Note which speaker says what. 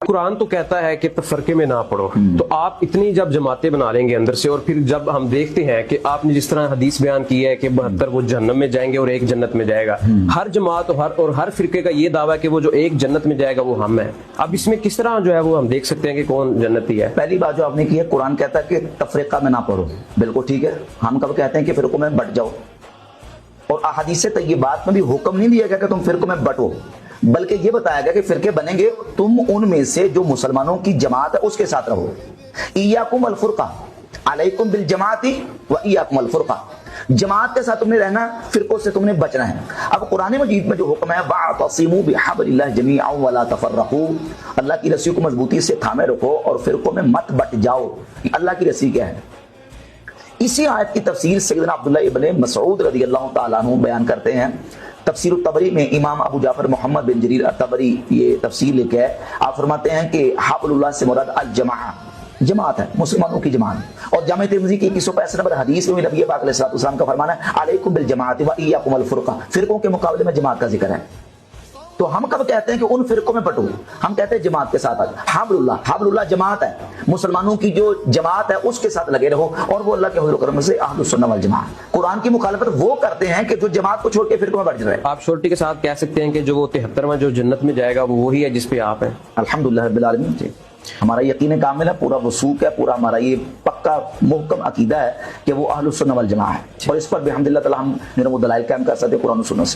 Speaker 1: قرآن تو کہتا ہے کہ تفرقے میں نہ پڑو، تو آپ اتنی جب جماعتیں بنا لیں گے اندر سے، اور پھر جب ہم دیکھتے ہیں کہ آپ نے جس طرح حدیث بیان کی ہے کہ 72 وہ جہنم میں جائیں گے اور ایک جنت میں جائے گا، ہر جماعت اور ہر فرقے کا یہ دعویٰ ہے کہ وہ جو ایک جنت میں جائے گا وہ ہم ہیں. اب اس میں کس طرح جو ہے وہ ہم دیکھ سکتے ہیں کہ کون جنتی ہے؟
Speaker 2: پہلی بات جو آپ نے کی ہے، قرآن کہتا ہے کہ تفریقہ میں نہ پڑھو، بالکل ٹھیک ہے. ہم کب کہتے ہیں کہ فرقوں میں بٹ جاؤ، اور احادیث طیبات میں بھی حکم نہیں دیا گیا کہ تم فرقوں میں بٹو، بلکہ یہ بتایا گیا کہ فرقے بنیں گے، تم ان میں سے جو مسلمانوں کی جماعت ہے اس کے ساتھ رہو. ایاکم الفرقہ علیکم بالجماعت و ایاکم الفرقہ، جماعت کے ساتھ تم نے رہنا، فرقوں سے تم نے بچنا ہے. اب قرآن مجید میں جو حکم ہے واعتصموا بحبل اللہ جمیعا ولا تفرقوا، اللہ کی رسی کو مضبوطی سے تھامے رکھو اور فرقوں میں مت بٹ جاؤ. اللہ کی رسی کیا ہے؟ اسی آیت کی تفسیر سیدنا عبداللہ ابن مسعود رضی اللہ تعالیٰ عنہ بیان کرتے ہیں. تفسیر الطبری میں امام ابو جعفر محمد بن جریر الطبری یہ تفسیر لکھا ہے. آپ فرماتے ہیں کہ حبل اللہ سے مراد الجماعہ، جماعت ہے، مسلمانوں کی جماعت. اور جامع ترمذی کی 2165 نمبر حدیث میں نبی پاک علیہ السلام کا فرمانا ہے علیکم بالجماعت و ایاکم الفرقہ، فرقوں کے مقابلے میں جماعت کا ذکر ہے. تو ہم کب کہتے ہیں کہ ان فرقوں میں بٹو؟ ہم کہتے ہیں جماعت کے ساتھ. حبل اللہ جماعت ہے، مسلمانوں کی جو جماعت ہے اس کے ساتھ لگے رہو، اور وہ اللہ کے حضور کرم سے اہل السنہ والجماعہ. قرآن کی مخالفت وہ کرتے ہیں کہ جو جماعت کو چھوڑ کے فرقوں میں بٹ جائے.
Speaker 1: آپ شورٹی کے ساتھ کہہ سکتے ہیں کہ جو وہ 73واں جو جنت میں جائے گا وہ وہی ہے جس پہ آپ ہیں؟
Speaker 2: الحمدللہ رب العالمین. ہمارا یقین کامل ہے، پورا وثوق ہے، پورا ہمارا یہ پکا محکم عقیدہ ہے کہ وہ اہل السنہ والجماعہ ہے، اور اس پر بحمد اللہ تعالی ہم دلائل قائم کر سکتے قرآن و سنت سے.